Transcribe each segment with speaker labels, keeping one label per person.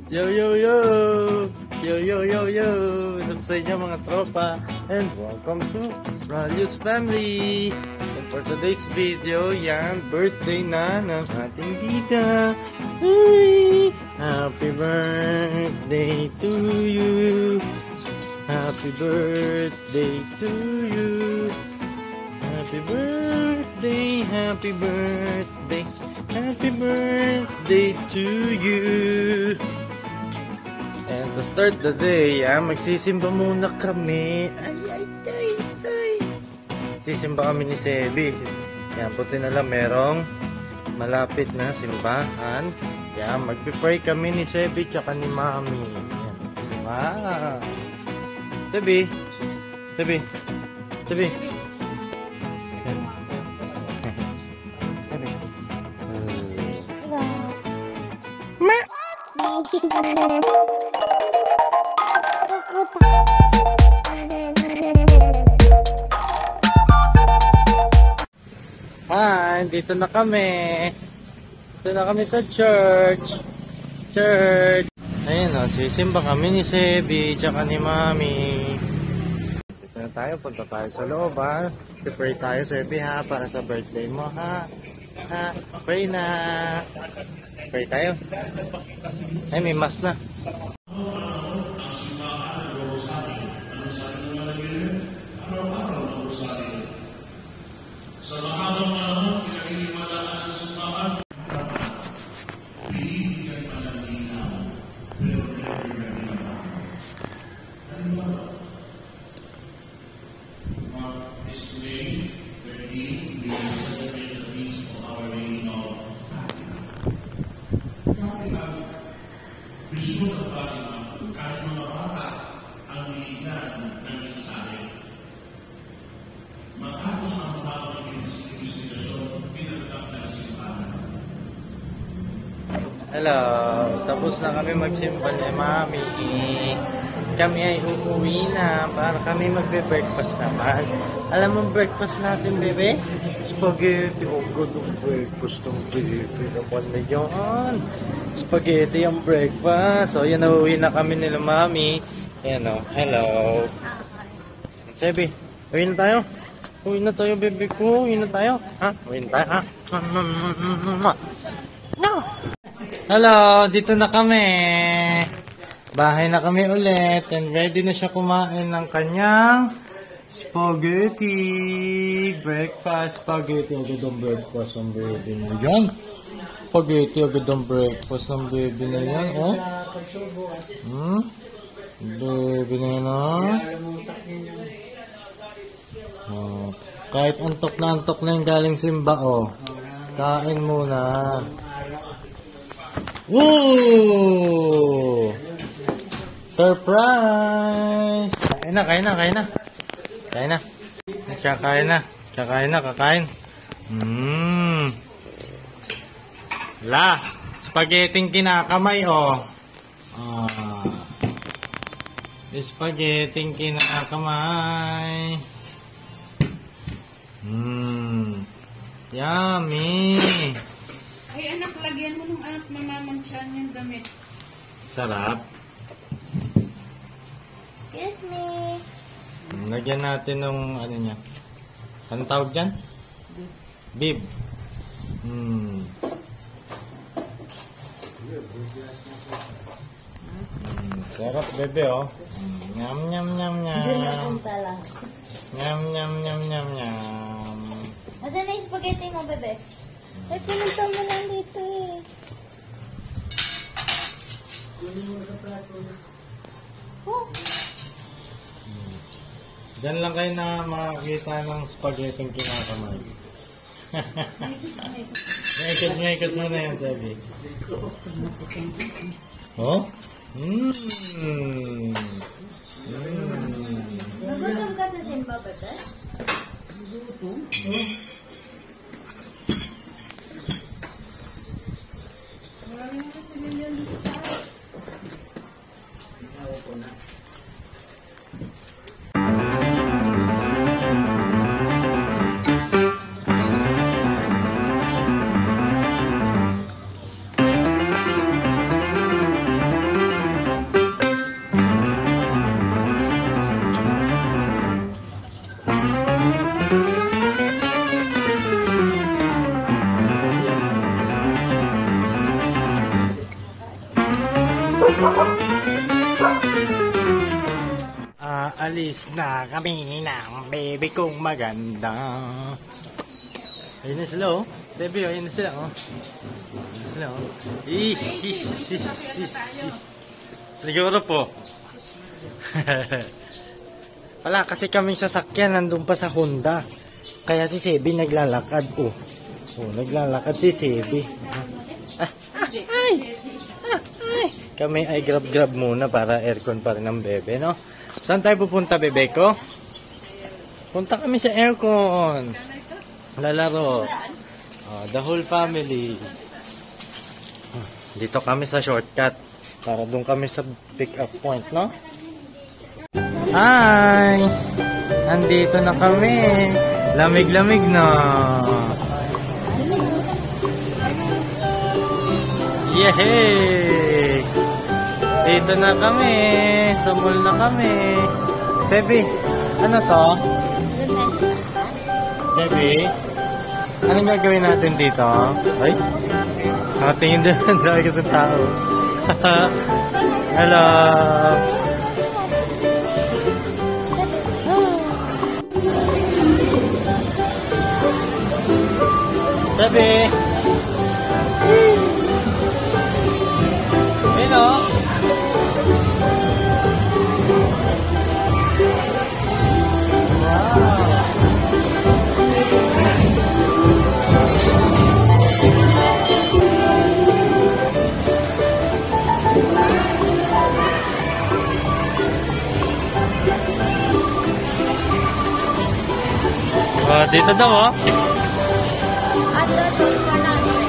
Speaker 1: Yo yo yo! Yo yo yo yo! Sub sa inyo mga tropa and welcome to Ralius Family! And for today's video, yan, birthday na ng ating bida! Hey! Happy birthday to you! Happy birthday to you! Happy birthday, happy birthday, happy birthday to you! And to start the day, magsisimba muna kami. Ay. Sisimba kami ni Sebi. Yan, buti na lang merong malapit na simbahan. Yan, magpipray kami ni Sebi tsaka ni Mami. Yan. Wow! Sebi! Sebi! Sebi! Hi, dito na kami. Dito na kami sa church. Ayun o, sisimba kami ni Sebi tsaka ni Mami. Dito na tayo, punta tayo sa loob ha. Prepare tayo Sebi ha, para sa birthday mo ha. Pray na. Pray tayo. Ay, may mas na.
Speaker 2: Sa mahabang panahon, pinaniniwalaan ang simbahan. Binibigyan pa ng linaw, pero never na binabago. Halimbawa, May 13, we will celebrate the feast of Our Lady of Fatima. Bakit ang bisyo ng Fatima, kahit mga bata ang binigyan ng mensahe? Matapos ang mga investigasyon, pinagtap ng simbahan.
Speaker 1: Hello, tapos na kami magsimba ni Mami. Kami ay uuwi na para kami magbe-breakfast naman. Alam mo breakfast natin, bebe? Spaghetti. Oh, good ang breakfast ng bebe naman na yun. Spaghetti ang breakfast. So, yan, uuwi na kami nila Mami. Ayan o, hello. Sebi, uwi na tayo. Uwi na tayo, bebe ko. Uwi na tayo. Ha? Uwi na tayo, ha? No! Hello, dito na kami. Bahay na kami ulit. And ready na siya kumain ng kanyang spaghetti. Breakfast spaghetti. Agad ang breakfast ng baby na yan. Spaghetti agad ang breakfast ng baby na yan. Oh. Baby na yan, oh. Oh, kahit antok na yung galing simba, oh. Kain muna. Woo! Surprise! Kain na. Kakain. La, spaghetting kinakamay, oh. Spaghetting kinakamay. Yummy!
Speaker 3: Ay anak, lagyan mo nung anak mamamansyahan yung damit.
Speaker 1: Sarap.
Speaker 4: Excuse me.
Speaker 1: Lagyan natin ng ano niya. Anong tawag dyan? Bib. Sarap bebe oh. Nyam.
Speaker 4: Asan na yung spaghetti mo, bebe? Ay, pinunta mo lang dito eh. Oh.
Speaker 1: Diyan lang kayo na makakita ng spaghetti yung kinakamay. Ngayos mo na yan, sabi. Oh?
Speaker 4: Nagutom ka sa simba, bebe? Nagutom?
Speaker 3: Maraming na kasi milyon dito tayo.
Speaker 1: Aalis na kami ng baby kong maganda. Ayun na sila oh. Sabi oh, ayun na sila oh. Ayun na sila oh. Siguro po. Wala kasi kaming sasakyan, nandun pa sa Honda. Kaya si Sebi naglalakad oh. Oh, naglalakad si Sebi. Ay! Kami ay grab muna para aircon pa rin ng bebe, no? Saan tayo pupunta, bebe ko? Punta kami sa aircon. Lalaro. Oh, the whole family. Dito kami sa shortcut. Para doon kami sa pick-up point, no? Hi! Andito na kami. Lamig-lamig na. Yehey! Dito na kami. Sa mall na kami. Sebi, ano to? Sebi, anong gagawin natin dito? Ay? Nakatingin din ang dami sa tao. Hello! Sebi! Hello! Dito daw oh.
Speaker 4: At doon pa natin.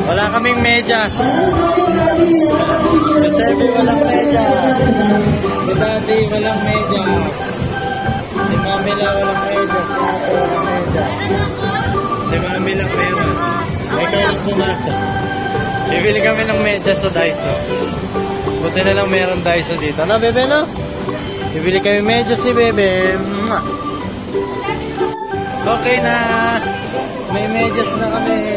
Speaker 1: Wala kaming medyas. Kasi walang medyas. Si Daddy walang medyas. Si Mami lang walang medyas. Si Ate walang medyas. Si Mami lang meron. Ikaw lang pumasa. Bibili kami ng medyas sa Daiso. Buti na lang meron Daiso dito. Ano, bebe, no? Bibili kami medyas ni bebe. Okay na. May medyas na kami.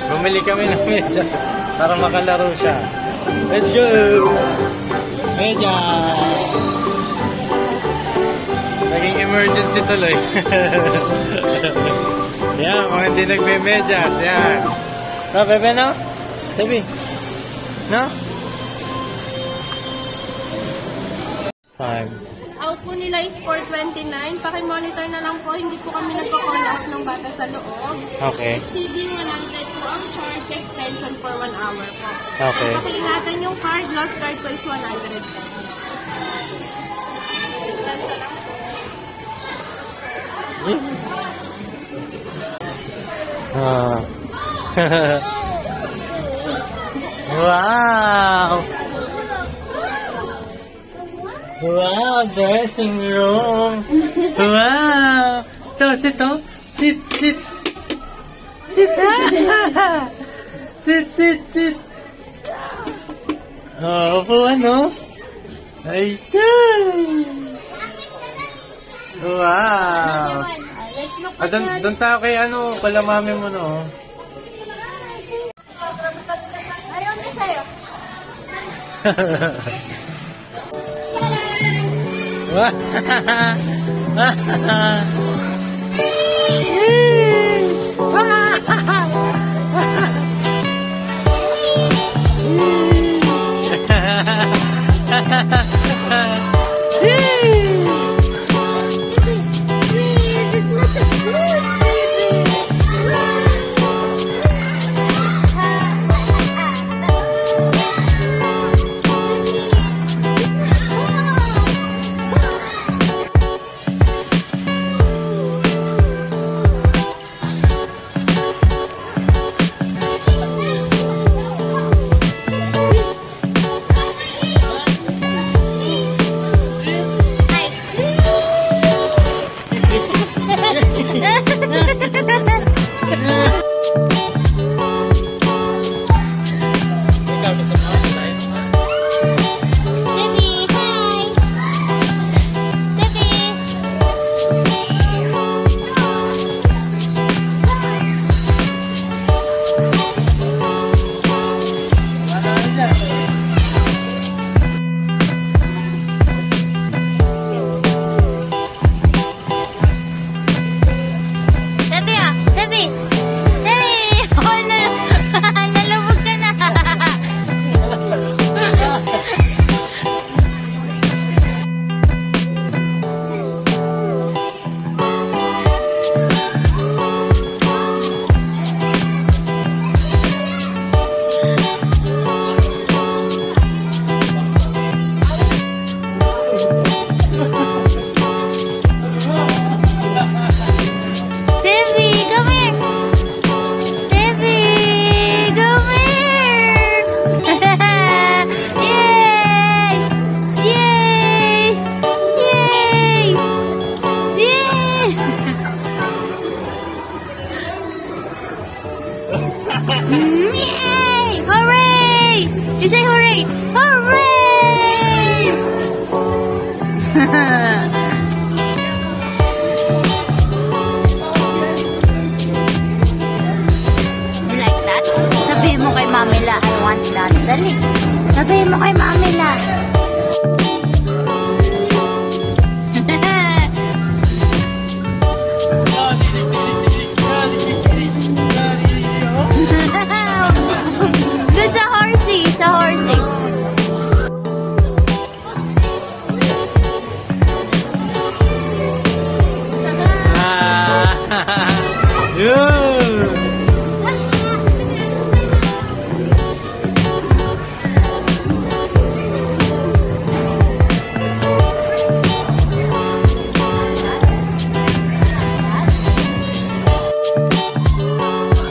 Speaker 1: Na bumili kami ng medyas para makalaro siya. Let's go! Medyas! Naging emergency tuloy. Yan, mga hindi nagme-medyas. Yan. No, bebe, no? Sabi. No? Time.
Speaker 3: Out po nila is 429. Paki-monitor na lang po. Hindi po kami nagko-call out ng bata sa loob.
Speaker 1: Okay.
Speaker 3: Exceeding 100 po ang charge extension for 1 hour po.
Speaker 1: Okay.
Speaker 3: At pakiingatan yung card. Lost card po is 100 pesos.
Speaker 1: Wow! Wow, dressing room. Wow. Ito, sit, oh. Sit. Sit. Sit. Oh, upuan, no? Ay, wow. Doon tayo kay ano, pala mami mo, no?
Speaker 4: Ayaw na sa'yo. You like that? Sabihin mo kay Mami La, I want that. Dali. Sabihin mo kay Mami La. Good sa horsey, sa horsey.
Speaker 1: Yun!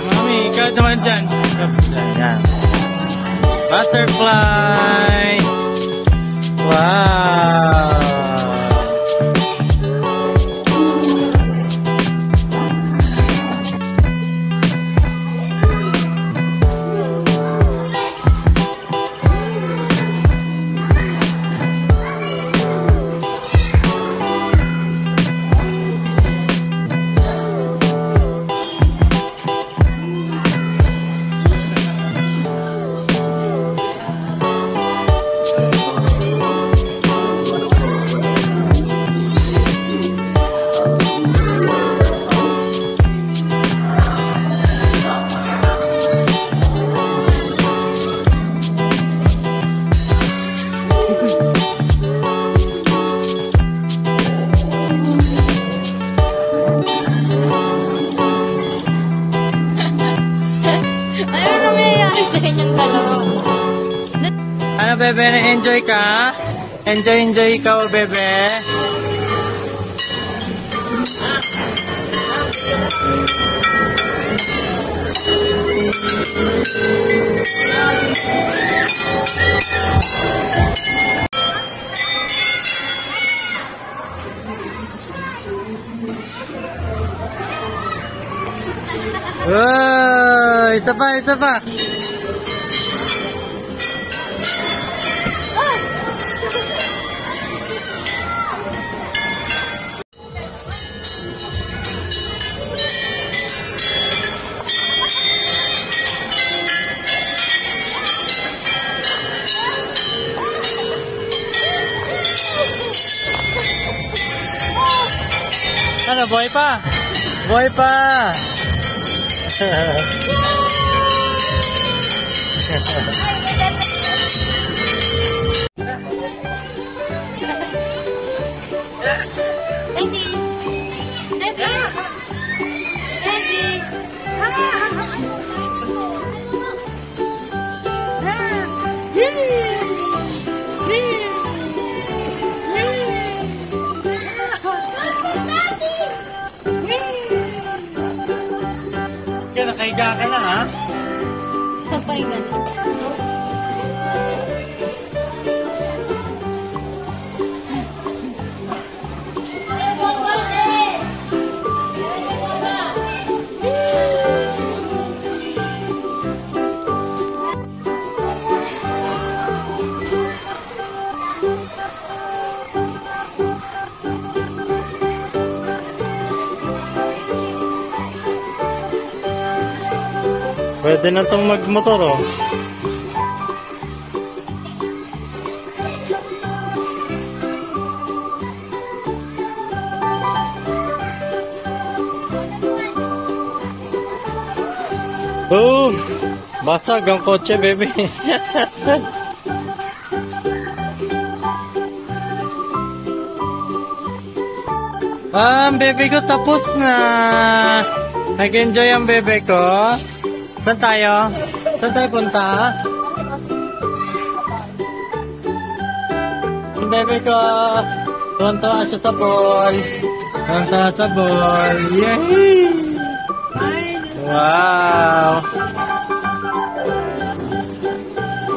Speaker 1: Mami, ikaw naman dyan. Yan. Butterfly! Wow!
Speaker 4: Ano nangyayari sa inyong dalawa?
Speaker 1: Ano, bebe? Na-enjoy ka? Enjoy ka, bebe? Oh, isa pa, isa pa. Ano, buhay pa? Buhay pa!
Speaker 4: Baby! Baby! Baby!
Speaker 1: Kaya nakahiga ka na, ha?
Speaker 4: Kapay nga.
Speaker 1: Pwede na itong magmotor, oh. Boom! Basag ang kotse, baby. Ang bebe ko tapos na. Nag-enjoy ang bebe ko. Saan tayo? Saan tayo punta? Ang bebe ko. Tuwan-tuwa siya sa ball. Tuwan-tuwa sa ball. Yay! Wow!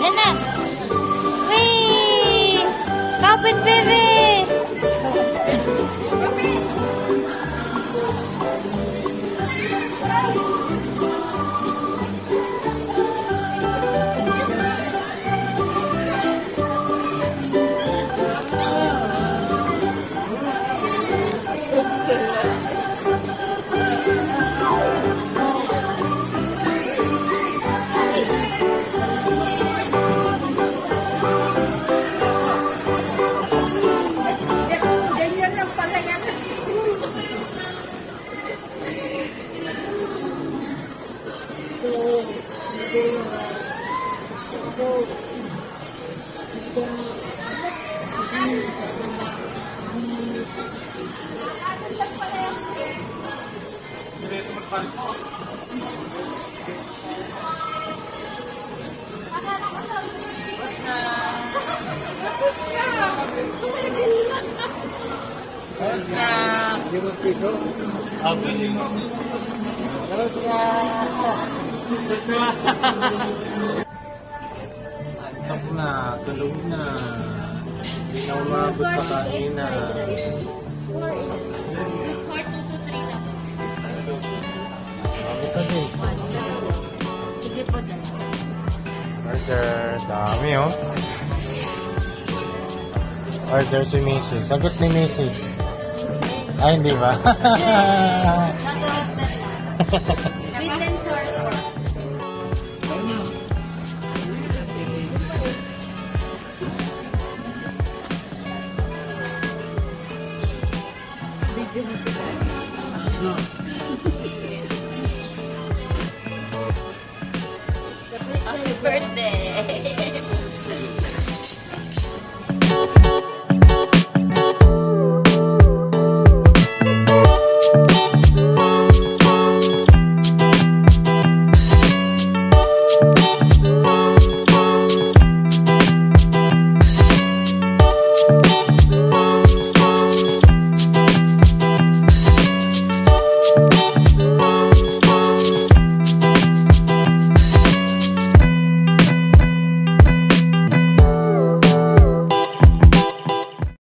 Speaker 4: Yan na! Wee! Kapit, baby!
Speaker 1: Tapos na! Yung piso? Okay. Tapos na! Antok na, tulog na. Hindi na umabot sa kainan.
Speaker 4: 4, 2 to 3 na po.
Speaker 1: Umabot sa din.
Speaker 4: Sige po, dalawa.
Speaker 1: Order. Dami oh. Order si Mrs. Sagot ni Mrs. Ay, hindi ba?
Speaker 4: Nag-order lang.
Speaker 3: Sweet and sour pork.
Speaker 4: Video mo siya.